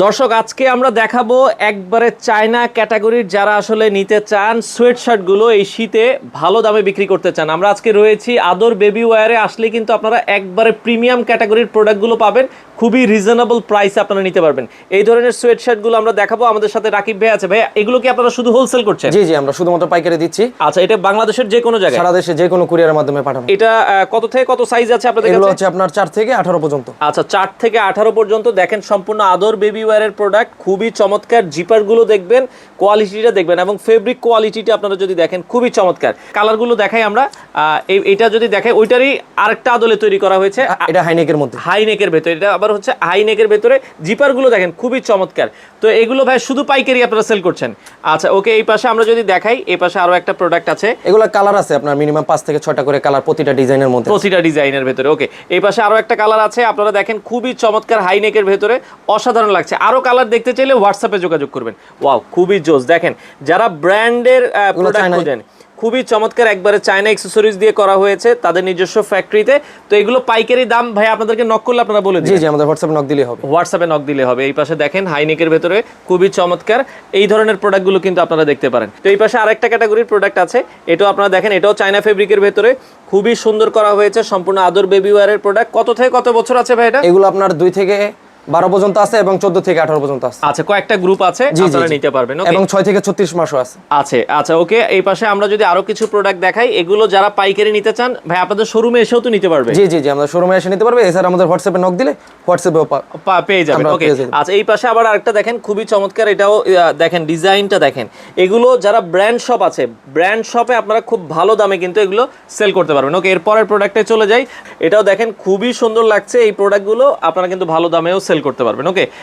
দর্শক আজকে আমরা দেখাবো একবারে চায়না ক্যাটাগরির যারা আসলে নিতে চান সোয়েট শার্টগুলো এই শীতে ভালো দামে বিক্রি করতে চান। আমরা আজকে রয়েছি আদর বেবি ওয়্যারে। আসলে কিন্তু আপনারা একবারে প্রিমিয়াম ক্যাটাগরির প্রোডাক্টগুলো পাবেন, খুবই রিজনেবল প্রাইসে আপনারা নিতে পারবেন। এই ধরনের সোয়েট শার্টগুলো আমরা দেখাবো। আমাদের সাথে রাকিব ভাই আছে। ভাই এগুলো কি আপনারা শুধু হোলসেল করছেন? জি জি, আমরা শুধুমাত্র পাইকারি দিচ্ছি। আচ্ছা, এটা বাংলাদেশের যে কোনো জায়গায়, সারা দেশে যে কোনো কুরিয়ারের মাধ্যমে পাঠানো। এটা কত থেকে কত সাইজ আছে আপনাদের কাছে? এগুলো হচ্ছে আপনার 4 থেকে 18 পর্যন্ত। আচ্ছা, 4 থেকে 18 পর্যন্ত। দেখেন সম্পূর্ণ আদর বেবি ওয়্যারের প্রোডাক্ট, খুবই চমৎকার। জিপারগুলো দেখবেন, কোয়ালিটিটা দেখবেন এবং ফেব্রিক কোয়ালিটিটা আপনারা যদি দেখেন খুবই চমৎকার। কালারগুলো দেখাই আমরা। এটা যদি দেখাই, ওইটারই আরেকটা আদলে তৈরি করা হয়েছে। এটা হাইনেকের মধ্যে, হাইনেকের ভেতরে, এটা আবার হচ্ছে হাইনেকের ভেতরে। জিপারগুলো দেখেন খুবই চমৎকার। তো এগুলো ভাই শুধু পাইকারি আপনারা সেল করছেন? আচ্ছা ওকে, এই পাশে আমরা যদি দেখাই, এই পাশে আরো একটা প্রোডাক্ট আছে। এগুলো কালার আছে আপনার মিনিমাম 5 থেকে 6টা করে কালার প্রতিটা ডিজাইনের মধ্যে, প্রতিটা ডিজাইনের ভেতরে। ওকে, এই পাশে আরো একটা কালার আছে, আপনারা দেখেন খুবই চমৎকার, হাইনেকের ভেতরে অসাধারণ লাগছে। আরো কালার দেখতে চাইলে হোয়াটসঅ্যাপে যোগাযোগ করবেন। ওয়াও, খুবই জোস। দেখেন যারা ব্র্যান্ডের প্রোডাক্ট খোঁজেন, খুবই চমৎকার, একবারে চায়না অ্যাকসেসরিজ দিয়ে করা হয়েছে তাদের নিজস্ব ফ্যাক্টরিতে। তো এগুলো পাইকারি দাম ভাই আপনাদেরকে নক করলে আপনারা বলে দিন। জি জি, আমাদের হোয়াটসঅ্যাপে নক দিলে হবে। হোয়াটসঅ্যাপে নক দিলে হবে। এই পাশে দেখেন হাইনেকের ভেতরে খুবই চমৎকার এই ধরনের প্রোডাক্টগুলো কিন্তু আপনারা দেখতে পারেন। তো এই পাশে আরেকটা ক্যাটাগরির প্রোডাক্ট আছে, এটাও আপনারা দেখেন, এটাও চায়না ফেব্রিকের ভেতরে খুবই সুন্দর করা হয়েছে। সম্পূর্ণ আদর বেবি ওয়্যারের প্রোডাক্ট। কত থেকে কত বছর আছে ভাই এটা? এগুলো আপনার 2 থেকে 12 পর্যন্ত আছে এবং 14 থেকে 18 পর্যন্ত আছে। আচ্ছা, কয়েকটা গ্রুপ আছে, আপনারা নিতে পারবেন। ওকে, এবং 6 থেকে 36 মাসও আছে। আচ্ছা ওকে। এই পাশে আমরা যদি আরো কিছু প্রোডাক্ট দেখাই, এগুলো যারা পাইকারি নিতে চান ভাই আপনাদের শোরুমে এসেও তো নিতে পারবে। জি জি জি, আমাদের শোরুমে এসে নিতে পারবে। এছাড়া আমাদের হোয়াটসঅ্যাপে নক দিলে হোয়াটসঅ্যাপেও পেয়ে যাবেন। ওকে, আচ্ছা এই পাশে আবার আরেকটা দেখেন খুবই চমৎকার, এটাও দেখেন ডিজাইনটা দেখেন। এগুলো যারা ব্র্যান্ড শপ আছে, ব্র্যান্ড শপে আপনারা খুব ভালো দামে কিন্তু এগুলো সেল করতে পারবেন। ওকে, এরপরের প্রোডাক্টে চলে যাই। এটাও দেখেন খুবই সুন্দর লাগছে। এই প্রোডাক্টগুলো আপনারা কিন্তু ভালো দামেও সেল করতে পারবেন। ওকে,